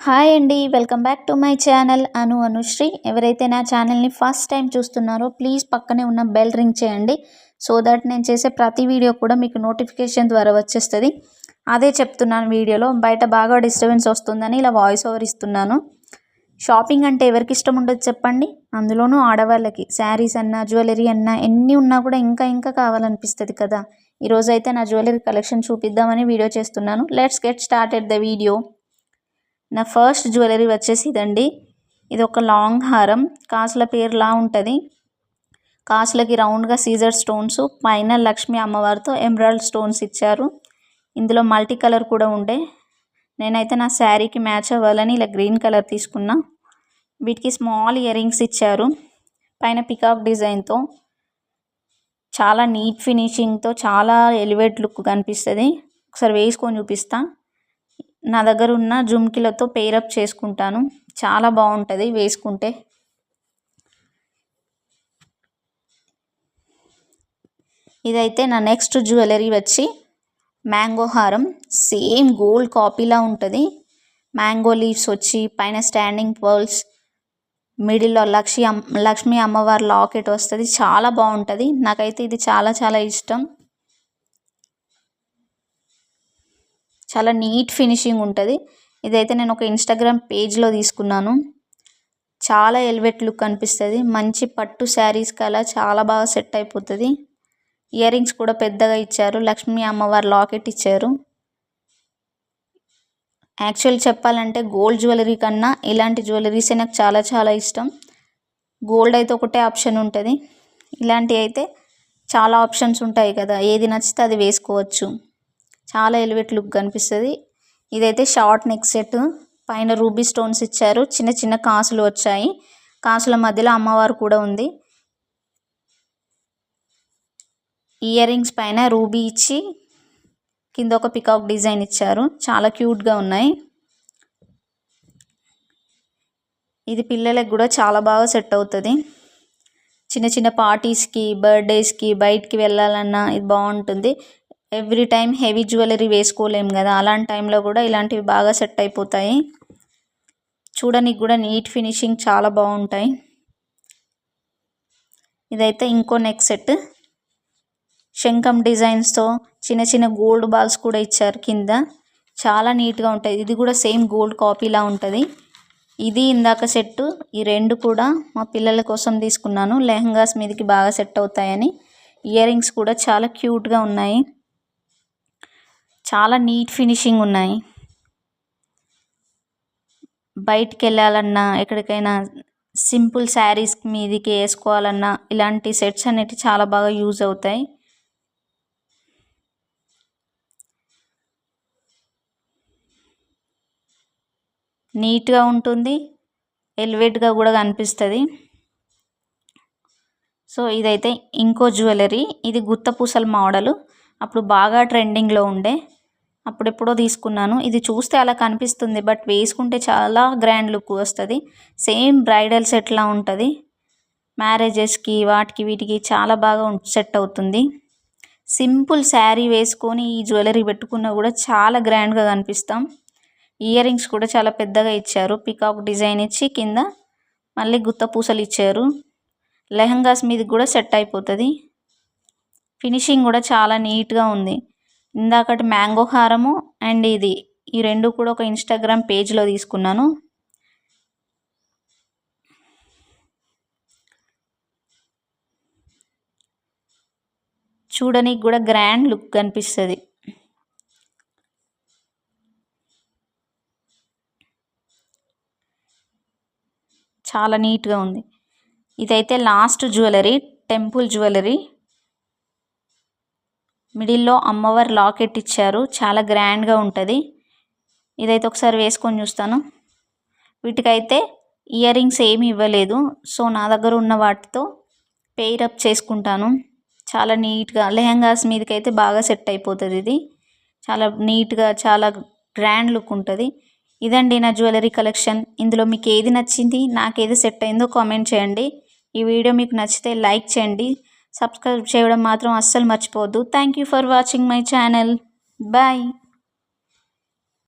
Hi అండి, welcome back to my channel Anusri. ఎవరైతే నా ఛానల్ని ఫస్ట్ టైం చూస్తున్నారో ప్లీజ్ పక్కనే ఉన్న బెల్ రింగ్ చేయండి. సో దట్ నేను చేసే ప్రతి వీడియో కూడా మీకు నోటిఫికేషన్ ద్వారా వచ్చేస్తుంది. అదే చెప్తున్నాను వీడియోలో, బయట బాగా డిస్టర్బెన్స్ వస్తుందని ఇలా వాయిస్ ఓవర్ ఇస్తున్నాను. షాపింగ్ అంటే ఎవరికి ఇష్టం ఉండదు చెప్పండి, అందులోనూ ఆడవాళ్ళకి. శారీస్ అన్నా జ్యువెలరీ అన్నా ఎన్ని ఉన్నా కూడా ఇంకా కావాలనిపిస్తుంది కదా. ఈరోజు అయితే నా జ్యువెలరీ కలెక్షన్ చూపిద్దామని వీడియో చేస్తున్నాను. Let's get started the video. నా ఫస్ట్ జ్యువెలరీ వచ్చేసి ఇదండి. ఇది ఒక లాంగ్ హారం, కాసుల పేరులా ఉంటుంది. కాసులకి రౌండ్గా సీజర్ స్టోన్స్, పైన లక్ష్మీ అమ్మవారితో ఎమరాల్డ్ స్టోన్స్ ఇచ్చారు. ఇందులో మల్టీ కలర్ కూడా ఉండే. నేనైతే నా శారీకి మ్యాచ్ అవ్వాలని ఇలా గ్రీన్ కలర్ తీసుకున్నా. వీటికి స్మాల్ ఇయర్ రింగ్స్ ఇచ్చారు, పైన పికాక్ డిజైన్తో. చాలా నీట్ ఫినిషింగ్తో చాలా ఎలివేట్ లుక్ కనిపిస్తుంది. ఒకసారి వేసుకొని చూపిస్తా. నా దగ్గర ఉన్న జుమ్కిలతో పేరప్ చేసుకుంటాను, చాలా బాగుంటుంది వేసుకుంటే. ఇదైతే నా నెక్స్ట్ జ్యువెలరీ వచ్చి మ్యాంగో హారం. సేమ్ గోల్డ్ కాపీలా ఉంటుంది. మ్యాంగో లీవ్స్ వచ్చి పైన స్టాండింగ్ పర్ల్స్, మిడిల్లో లక్ష్మీ అమ్మవారి లాకెట్ వస్తుంది. చాలా బాగుంటుంది. నాకైతే ఇది చాలా ఇష్టం. చాలా నీట్ ఫినిషింగ్ ఉంటుంది. ఇదైతే నేను ఒక ఇన్స్టాగ్రామ్ పేజ్లో తీసుకున్నాను. చాలా ఎలివేట్ లుక్ అనిపిస్తుంది. మంచి పట్టు శారీస్కి అలా చాలా బాగా సెట్ అయిపోతుంది. ఇయర్ రింగ్స్ కూడా పెద్దగా ఇచ్చారు, లక్ష్మీ అమ్మవారి లాకెట్ ఇచ్చారు. యాక్చువల్ చెప్పాలంటే గోల్డ్ జ్యువెలరీ కన్నా ఇలాంటి జ్యువెలరీసే నాకు చాలా ఇష్టం. గోల్డ్ అయితే ఒకటే ఆప్షన్ ఉంటుంది, ఇలాంటివి అయితే చాలా ఆప్షన్స్ ఉంటాయి కదా, ఏది నచ్చితే అది వేసుకోవచ్చు. చాలా ఎలివేట్ లుక్ కనిపిస్తుంది. ఇదైతే షార్ట్ నెక్ సెట్, పైన రూబీ స్టోన్స్ ఇచ్చారు. చిన్న కాసులు వచ్చాయి. కాసుల మధ్యలో అమ్మవారు కూడా ఉంది. ఇయర్ రింగ్స్ పైన రూబీ ఇచ్చి కింద ఒక పికాక్ డిజైన్ ఇచ్చారు. చాలా క్యూట్గా ఉన్నాయి. ఇది పిల్లలకు కూడా చాలా బాగా సెట్ అవుతుంది. చిన్న పార్టీస్కి, బర్త్డేస్కి, బయటికి వెళ్ళాలన్నా ఇది బాగుంటుంది. ఎవ్రీ టైం హెవీ జ్యువెలరీ వేసుకోలేము కదా, అలాంటి టైంలో కూడా ఇలాంటివి బాగా సెట్ అయిపోతాయి. చూడడానికి కూడా నీట్ ఫినిషింగ్ చాలా బాగుంటాయి. ఇదైతే ఇంకో నెక్ సెట్, శంఖం డిజైన్స్తో చిన్న గోల్డ్ బాల్స్ కూడా ఇచ్చారు కింద. చాలా నీట్గా ఉంటాయి. ఇది కూడా సేమ్ గోల్డ్ కాపీలా ఉంటుంది. ఇది ఇందాక సెట్. ఈ రెండు కూడా మా పిల్లల కోసం తీసుకున్నాను, లెహంగాస్ మీదకి బాగా సెట్ అవుతాయని. ఇయర్ రింగ్స్ కూడా చాలా క్యూట్గా ఉన్నాయి, చాలా నీట్ ఫినిషింగ్ ఉన్నాయి. బయటికి వెళ్ళాలన్నా, ఎక్కడికైనా సింపుల్ శారీస్ మీదకి వేసుకోవాలన్నా ఇలాంటి సెట్స్ అనేవి చాలా బాగా యూజ్ అవుతాయి. నీట్గా ఉంటుంది, ఎలివేట్గా కూడా కనిపిస్తుంది. సో ఇదైతే ఇంకో జ్యువెలరీ. ఇది గుత్తపూసల మోడలు, అప్పుడు బాగా ట్రెండింగ్లో ఉండే, అప్పుడెప్పుడో తీసుకున్నాను. ఇది చూస్తే అలా కనిపిస్తుంది, బట్ వేసుకుంటే చాలా గ్రాండ్ లుక్ వస్తుంది. సేమ్ బ్రైడల్ సెట్లా ఉంటుంది. మ్యారేజెస్కి వాటికి వీటికి చాలా బాగా సెట్ అవుతుంది. సింపుల్ శారీ వేసుకొని ఈ జ్యువెలరీ పెట్టుకున్నా కూడా చాలా గ్రాండ్గా కనిపిస్తాం. ఇయర్ రింగ్స్ కూడా చాలా పెద్దగా ఇచ్చారు, పికాక్ డిజైన్ ఇచ్చి కింద మళ్ళీ గుత్త పూసలు ఇచ్చారు. లెహంగాస్ మీద కూడా సెట్ అయిపోతుంది. ఫినిషింగ్ కూడా చాలా నీట్గా ఉంది. ఇందాకటి మ్యాంగో హారము అండ్ ఈ రెండు కూడా ఒక ఇన్స్టాగ్రామ్ పేజ్లో తీసుకున్నాను. చూడడానికి కూడా గ్రాండ్ లుక్ కనిపిస్తుంది. చాలా నీట్గా ఉంది. ఇదైతే లాస్ట్ జ్యువెలరీ, టెంపుల్ జ్యువెలరీ. మిడిల్లో అమ్మవారి లాకెట్ ఇచ్చారు, చాలా గ్రాండ్గా ఉంటుంది. ఇదైతే ఒకసారి వేసుకొని చూస్తాను. వీటికైతే ఇయర్ రింగ్స్ ఏమి ఇవ్వలేదు, సో నా దగ్గర ఉన్న వాటితో పేరప్ చేసుకుంటాను. చాలా నీట్గా లెహంగాస్ మీదకైతే బాగా సెట్ అయిపోతుంది. ఇది చాలా నీట్గా చాలా గ్రాండ్ లుక్ ఉంటుంది. ఇదండి నా జ్యువెలరీ కలెక్షన్. ఇందులో మీకు ఏది నచ్చింది, నాకేది సెట్ అయిందో కామెంట్ చేయండి. ఈ వీడియో మీకు నచ్చితే లైక్ చేయండి, సబ్స్క్రైబ్ చేయడం మాత్రం అస్సలు మర్చిపోవద్దు. Thank you for watching my channel. Bye.